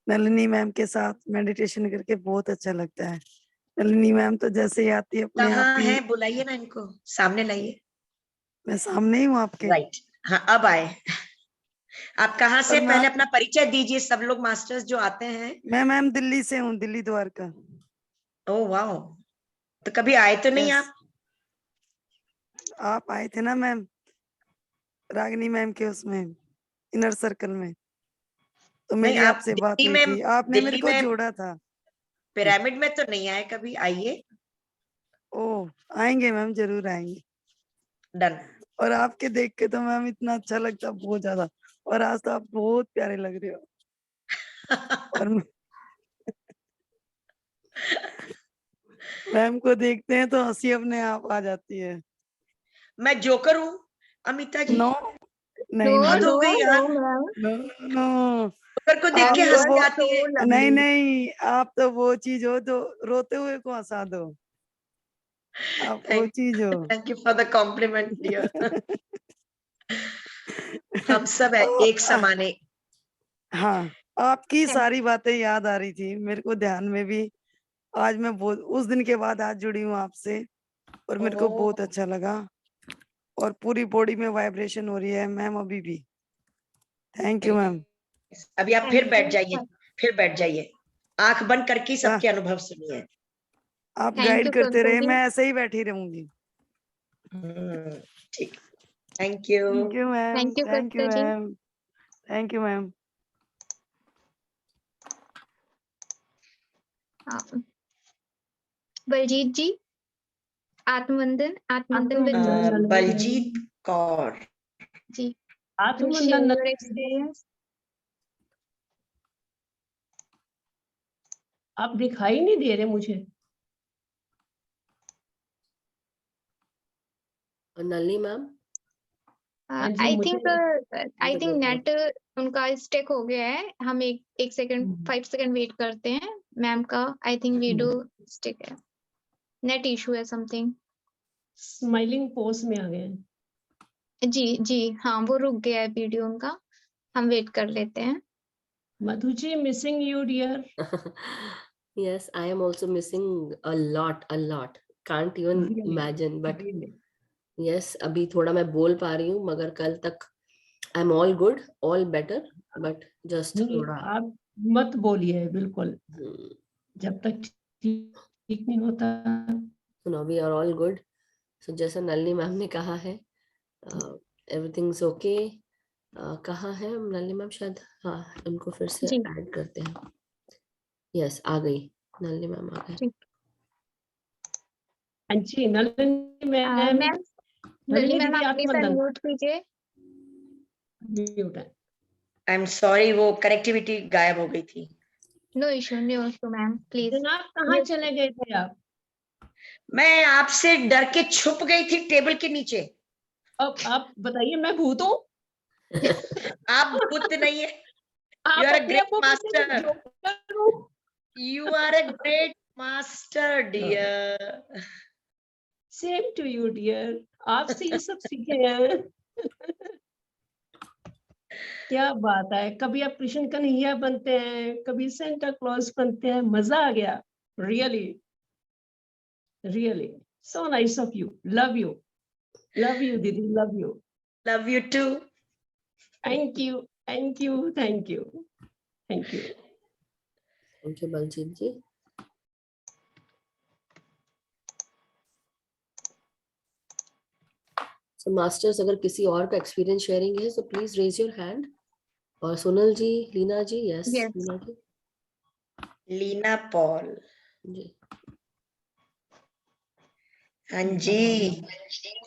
नलिनी मैम के साथ मेडिटेशन करके बहुत अच्छा लगता है। नलिनी मैम तो जैसे ही आती है अपने आप कहाँ ही, है? बुलाइए ना इनको, सामने लाइए। मैं सामने ही हूँ आपके। राइट, हाँ अब आए। आप कहाँ से? पर पहले अपना परिचय दीजिए, सब लोग मास्टर्स जो आते हैं। मैं मैम दिल्ली से हूँ, दिल्ली द्वारका। ओह वाओ, तो कभी आए तो नहीं Yes. आप? आप आए थे ना मैम, रागिनी मैम के उसमें इनर सर्कल में, तो नहीं, मेरी आप आपसे बात हुई दिल्ली थी, में, आपने मेरे दिल्ली को में जोड़ा था। पिरामिड में तो नहीं आए कभी? आइए। ओह, आएंगे मैम, जरूर आएंगे। डन। और आपके देख के तो मैम इतना अच्छा लगता है, बहुत ज्यादा। और आज तो आप बहुत प्यारे लग रहे हो। और मैम को देखते हैं तो हंसी अपने आप आ जाती है। मैं जोकर हूँ अमिता जी? नो, नहीं No, हद मैम, हो गई यार, ma'am. नो नो, जोकर को देख आप के You तो हंस are वो, जाती so है। नहीं lovely. नहीं, आप तो वो चीज हो तो रोते हुए को हंसा दो, आप वो चीज हो। Thank you for the compliment dear. हम सब है तो, एक समान है। हाँ, आपकी Thank सारी बातें याद आ रही थी मेरे को ध्यान में भी। आज मैं बहुत, उस दिन के बाद आज जुड़ी हूँ आपसे, और मेरे को ओह, बहुत अच्छा लगा, और पूरी बॉडी में वाइब्रेशन हो रही है मैम अभी भी। Thank you ma'am. अभी आप फिर बैठ you. जाइए, फिर बैठ जाइए, आंख बंद करके सबके अनुभव सुनिए। आप Thank गाइड you, करते Kavita रहे, ji. मैं ऐसे ही बैठी रहूंगी। ठीक, thank you. Thank you ma'am, Thank you, thank you Kavita ji. Ma'am, thank you ma'am. Baljeet ji, आत्मवंदन बलजीत जी. बलजीत कौर जी, please आत्मवंदन share your नलिनी, experience. आप दिखाई नहीं दे रहे मुझे। और नलिनी मैम, जी, I मुझे think नेट उनका स्टेक हो गया है. हम एक सेकंड 5 सेकंड वेट करते हैं मैम का. आई थिंक वीडियो स्टिक है, नेट इशू है समथिंग. स्माइलिंग पोज में आ गए हैं। जी हाँ, वो रुक गया है वीडियो उनका. हम वेट कर लेते हैं। Madhu ji, missing you dear. Yes, I am also missing a lot. Can't even imagine, but yes, अभी थोड़ा मैं बोल पा रही हूँ, मगर कल तक I'm all good, all better, but just नहीं, थोड़ा आप मत बोलिए बिल्कुल, जब तक ठीक नहीं होता। no, we are all good. So जैसा नलिनी मैम ने कहा है, everything's okay. कहाँ है नलिनी मैम? शायद हाँ, इनको फिर से जी ऐड करते हैं। यस, आ गई नलिनी मैम, आ गए। जी। हाँ जी, Nalini ma'am. Ma'am, Nalini ma'am दीदी, आप प्लीज आत्मवंदन। अनम्यूट कीजिए। म्यूट है। आई एम सॉरी, वो कनेक्टिविटी गायब हो गई थी। No issue ma'am, please. जनाब, कहाँ चले गए थे आप? मैं आपसे डर के छुप गई थी टेबल के नीचे। अब आप बताइए, मैं भूत हूँ? आप भूत नहीं है, आप यू आर अ अपने ग्रेट आप को मास्टर, जोकर हो? You are a great master dear. Same to you dear, आपसे ये सब सीखे हैं। क्या बात है, कभी आप कृष्ण कन्हैया बनते हैं, कभी सेंटा क्लॉज बनते हैं, मजा आ गया। Really really so nice of you, love you दीदी, love you. Love you too. Thank you thank you thank you thank you. Thank you Baljeet ji. So masters, अगर किसी और का एक्सपीरियंस शेयरिंग है तो प्लीज रेज योर हैंड। और Sonal ji, Leena ji, yes Yes. Leena ji. Leena Paul ji हाँ जी,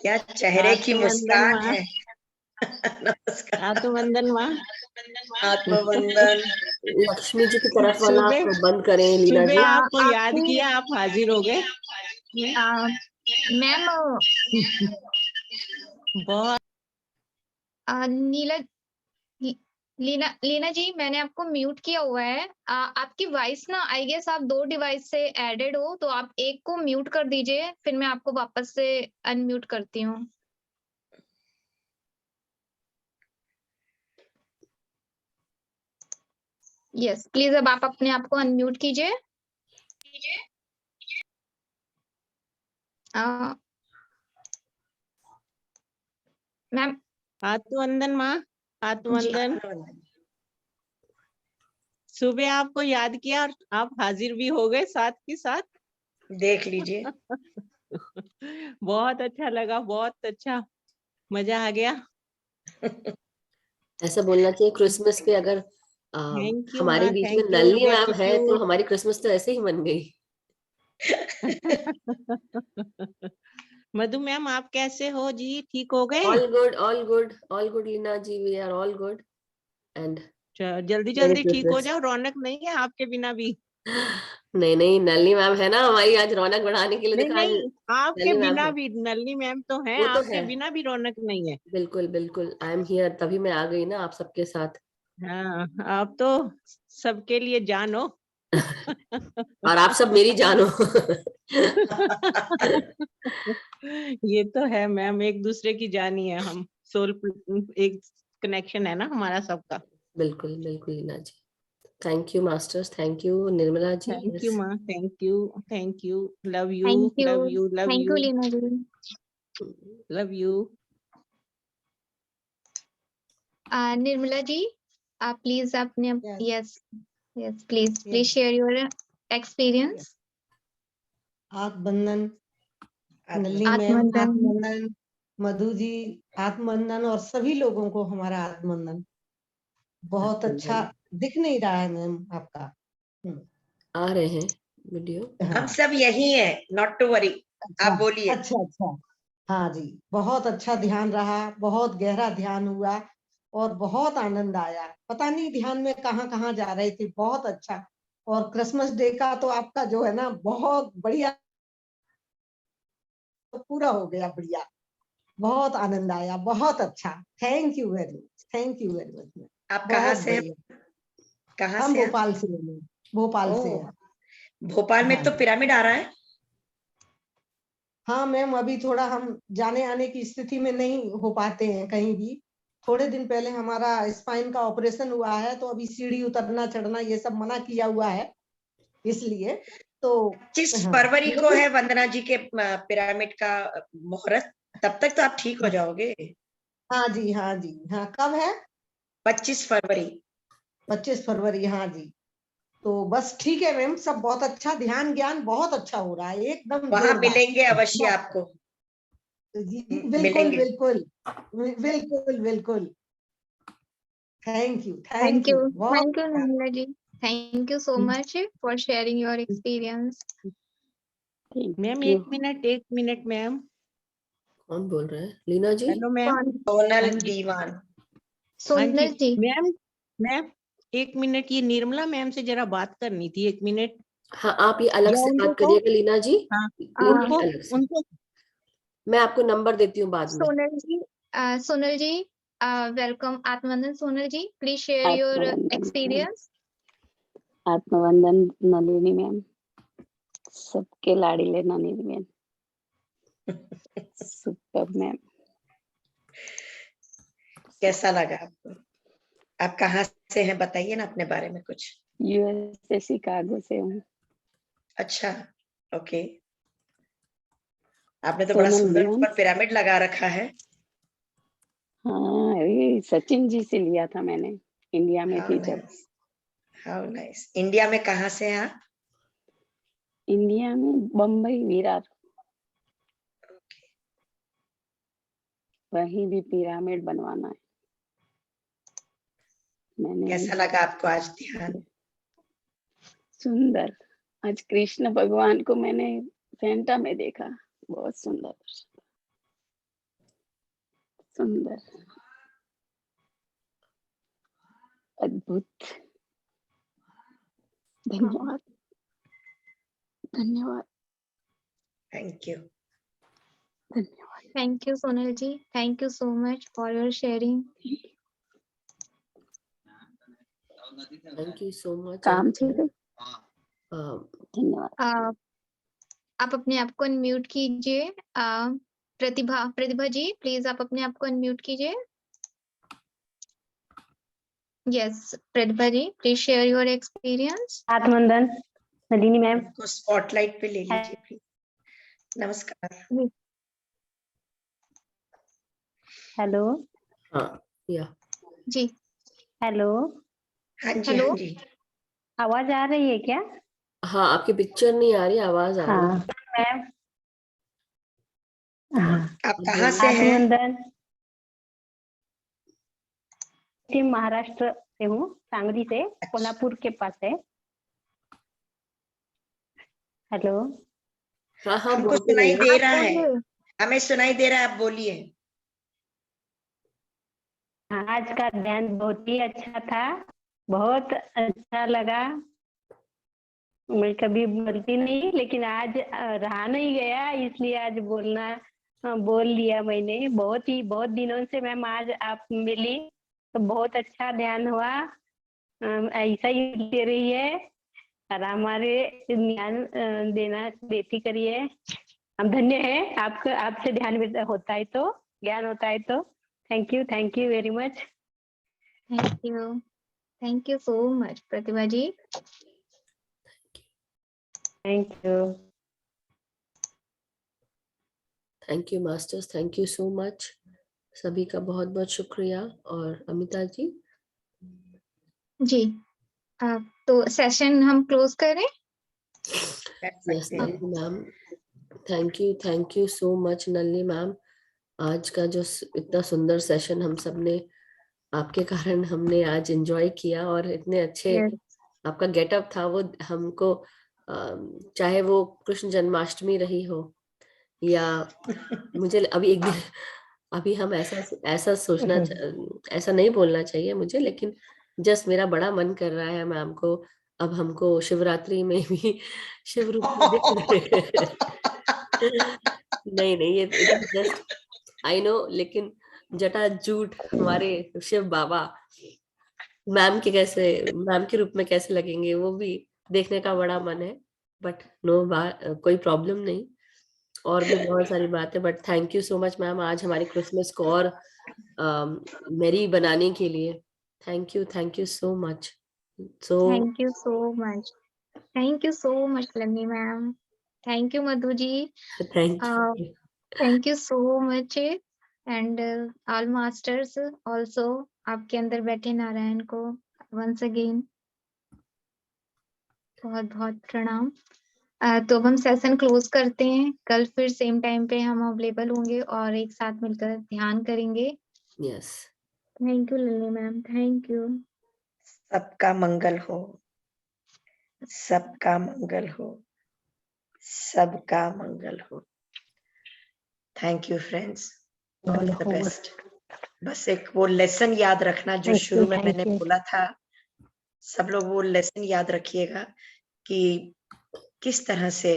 क्या चेहरे की मुस्कान है। नमस्कार। आत्मवंदन माँ। आत्मवंदन। लक्ष्मी जी की तरफ वाला सुबह आप बंद करें लीना जी। सुबह आपको याद आपकी किया, आप हाजिर हो गए। मैम बहुत नीला लीना जी, मैंने आपको म्यूट किया हुआ है। आपकी वॉइस ना, आई गेस आप 2 डिवाइस से एडेड हो, तो आप एक को म्यूट कर दीजिए, फिर मैं आपको वापस से अनम्यूट करती हूँ। यस प्लीज, अब आप अपने आप को अनम्यूट कीजिए। मैम आत्मवंदन माँ, जी आत्मवंदन। सुबह आपको याद किया और आप हाजिर भी हो गए साथ के साथ। देख लीजिए। बहुत अच्छा लगा, बहुत अच्छा, मजा आ गया। ऐसा बोलना चाहिए, क्रिसमस पे अगर थैंक यू हमारे माँ, बीच में थैंक यू, नलिनी मैम है तो ग्रेटिट्यूड। हमारी क्रिसमस तो ऐसे ही बन गई। मधु मैम, आप कैसे हो जी? ठीक हो गए? All good, all good, all good Leena ji, we are all good and जल्दी मेरी जल्दी ठीक हो क्रिसमस। जाओ, रौनक नहीं है आपके बिना भी। नहीं नहीं, नलिनी मैम है ना हमारी, आज रौनक बढ़ाने के लिए। नहीं देखा आज नहीं, आपके नलिनी मैम बिना है, भी, नलिनी मैम तो है, वो तो आपके है। बिना भी रौनक नहीं है। बिल्कुल बिल्कुल, आई एम हियर, तभी मैं आ गई ना आप सबके साथ। हाँ, आप तो सबके लिए जान हो। और आप सब मेरी जानो। ये तो है मैम, एक दूसरे की जानी है हम, सोल एक कनेक्शन है ना हमारा सबका। बिल्कुल बिल्कुल Leena ji. Thank you masters, thank you Nirmala ji. Thank you माँ, thank you, love you, thank you, love you, love thank you you, Leena ji. Love you. Nirmala ji, आप प्लीज अपने Yes. Yes please Yes. Share your experience. आत्मवंदन, नलिनी मैम, आत्मवंदन। आत्मवंदन, मधु जी, आत्मवंदन, और सभी लोगों को हमारा आत्मवंदन। बहुत अच्छा दिख नहीं रहा है मैम आपका। आ रहे हैं वीडियो। हम हाँ, सब यही हैं, नॉट टू वरी। अच्छा आप बोलिए। अच्छा। हाँ जी, बहुत अच्छा ध्यान रहा, बहुत गहरा ध्यान हुआ और बहुत आनंद आया। पता नहीं ध्यान में कहाँ कहाँ जा रहे थे, बहुत अच्छा। और क्रिसमस डे का तो आपका जो है ना, बहुत बढ़िया, पूरा हो गया बढ़िया। बहुत आनंद आया, बहुत अच्छा। Thank you very much, thank you very much. आप कहाँ बहुत से हैं? बढ़िया। कहाँ हम से हैं? भोपाल से हैं, भोपाल से ओह, हैं। भोपाल में हाँ तो जी, पिरामिड आ रहा है। हाँ मैम, अभी थोड़ा हम जाने आने की स्थिति में नहीं हो पाते हैं कहीं भी, थोड़े दिन पहले हमारा स्पाइन का ऑपरेशन हुआ है, तो अभी सीढ़ी उतरना चढ़ना ये सब मना किया हुआ है, इसलिए तो 25 हाँ, फरवरी को है वंदना जी के पिरामिड का मुहूर्त, तब तक तो आप ठीक हो जाओगे। हाँ जी, हाँ जी, हाँ। कब है? 25 फरवरी। 25 फरवरी, हाँ जी। तो बस ठीक है मैम, सब बहुत अच्छा, ध्यान ज्ञान बहुत अच्छा हो रहा है, एकदम वहां जोरदार। मिलेंगे अवश्य आपको। जी बिल्कुल मिलेंगे। बिल्कुल बिल्कुल बिल्कुल। Thank you Thank you. बहुत। Thank you, Nirmala ji. Thank you so much for sharing your experience. Ma'am एक मिनट मैम। कौन बोल रहा है? लीना जी? Hello ma'am. सोनल दीवान। हाँ जी सोनल जी। मैम एक मिनट, ये निर्मला मैम से जरा बात करनी थी, 1 मिनट। हाँ, आप ये अलग या से बात उनको करिएगा लीना जी। हाँ, ये अलग से। उनको मैं आपको नंबर देती हूँ बाद में। Sonal ji, welcome. Atmanand Sonal ji, please share your experience. आत्मवंदन नलिनी मैम, सबके लाडीले नलिनी मैम, सुपर मैम। कैसा लगा आपको? आप कहाँ से हैं, बताइए ना अपने बारे में कुछ। यूएसए शिकागो से हूँ। अच्छा, ओके। आपने तो बड़ा सोनल सुंदर दीवान। ऊपर पिरामिड लगा रखा है। हाँ, ये सचिन जी से लिया था मैंने, इंडिया में थी जब। How nice. इंडिया में कहाँ से हैं आप? इंडिया में बम्बई विरार। वहीं भी पिरामिड बनवाना है मैंने। कैसा लगा आपको आज ध्यान? सुंदर। आज कृष्ण भगवान को मैंने सेंटा में देखा, बहुत सुंदर सुंदर, अद्भुत। धन्यवाद धन्यवाद थैंक यू। धन्यवाद। Thank you, Sonal ji. Thank you so much for your sharing. Thank you so much. काम धन्यवाद। आप अपने आप को अनम्यूट कीजिए। प्रतिभा जी, प्लीज आप अपने आप को अनम्यूट कीजिए। Yes, Pratibha ji, please share your experience. आत्मवंदन नलिनी मैम को स्पॉटलाइट पे ले लीजिए प्लीज। नमस्कार। हेलो। हाँ या जी हेलो। हाँ जी, हेलो। हाँ जी। आवाज आ रही है क्या? हाँ, आपकी पिक्चर नहीं आ रही, आवाज आ रही है। मैम आप कहाँ से हैं? आत्मवंदन, महाराष्ट्र से हूँ, सांगली से, कोल्हापुर के पास है। हेलो। हाँ हाँ, हमको बोलते सुनाई रहिए। दे रहा है, हमें सुनाई दे रहा है, आप बोलिए। आज का ध्यान बहुत ही अच्छा था, बहुत अच्छा लगा। मैं कभी बोलती नहीं, लेकिन आज रहा नहीं गया, इसलिए आज बोल लिया मैंने। बहुत दिनों से मैम आज आप मिली तो बहुत अच्छा ध्यान हुआ। ऐसा ही दे रही है और हमारे ज्ञान देती करिए। हम धन्य है आपसे ध्यान होता है तो, ज्ञान होता है तो। Thank you very much. Thank you so much Pratibha ji. Thank you masters, thank you so much. सभी का बहुत बहुत शुक्रिया। और अमिता जी? जी, तो सेशन हम क्लोज करें। Yes Nalini ma'am, thank you so much Nalini ma'am. आज का जो इतना सुंदर सेशन हम सबने आपके कारण हमने आज एंजॉय किया, और इतने अच्छे आपका गेटअप था वो हमको, चाहे वो कृष्ण जन्माष्टमी रही हो या मुझे अभी एक दिन, अभी हम ऐसा सोचना, ऐसा नहीं बोलना चाहिए मुझे, लेकिन जस्ट मेरा बड़ा मन कर रहा है मैम को अब हमको शिवरात्रि में भी शिव रूप में दिख नहीं ये जस्ट आई नो, लेकिन जटा जूट हमारे शिव बाबा मैम के रूप में कैसे लगेंगे वो भी देखने का बड़ा मन है। बट कोई प्रॉब्लम नहीं, और भी बहुत सारी बातें। But thank you so much ma'am, आज हमारी क्रिसमस को और मेरी बनाने के लिए। Thank you so much. So thank you so much lovely ma'am. Thank you Madhu ji. Thank Uh, you. thank you so much and all masters also, आपके अंदर बैठे नारायण को once again बहुत बहुत प्रणाम। तो अब हम सेशन क्लोज करते हैं। कल फिर सेम टाइम पे हम अवेलेबल होंगे और एक साथ मिलकर ध्यान करेंगे। Yes, thank you lily ma'am, thank you. सबका मंगल हो, सबका मंगल हो, सबका मंगल हो। Thank you friends, all the best. बस एक वो लेसन याद रखना जो शुरू में मैंने बोला था, सब लोग वो लेसन याद रखिएगा कि किस तरह से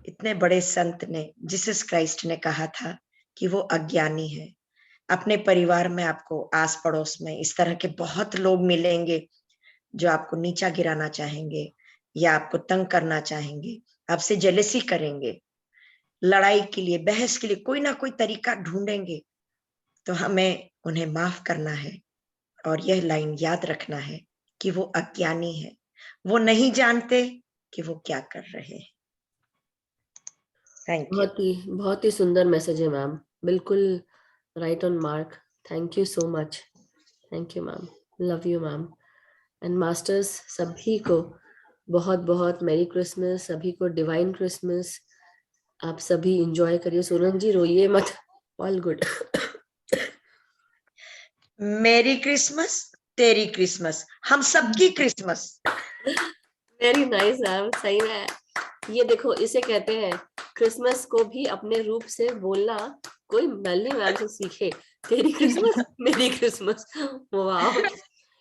इतने बड़े संत ने, जीसस क्राइस्ट ने कहा था कि वो अज्ञानी है। अपने परिवार में आपको आस पड़ोस में इस तरह के बहुत लोग मिलेंगे जो आपको नीचा गिराना चाहेंगे या आपको तंग करना चाहेंगे, आपसे जेलसी करेंगे, लड़ाई के लिए, बहस के लिए कोई ना कोई तरीका ढूंढेंगे। तो हमें उन्हें माफ करना है और यह लाइन याद रखना है कि वो अज्ञानी है, वो नहीं जानते कि वो क्या कर रहे हैं। Thank you. बहुत ही सुंदर मैसेज है मैम, बिल्कुल right on mark. Thank you so much. Thank you ma'am, love you ma'am. And masters सभी को बहुत बहुत मेरी क्रिसमस, सभी को डिवाइन क्रिसमस। आप सभी एंजॉय करिए। सोनम जी रोइए मत, ऑल गुड। मेरी क्रिसमस, तेरी क्रिसमस, हम सबकी क्रिसमस। वेरी नाइस मैम, सही में। ये देखो, इसे कहते हैं क्रिसमस को भी अपने रूप से बोलना कोई नलिनी मैम से सीखे। तेरी क्रिसमस, मेरी क्रिसमस, वाह।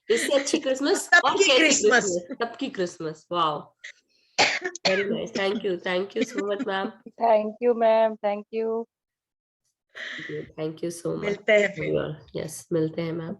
इससे अच्छी क्रिसमस और कैसी क्रिसमस, सबकी क्रिसमस। वाह, very nice. Thank you so much ma'am. Thank you ma'am, thank you so much. मिलते हैं फिर। यस, मिलते हैं मैम।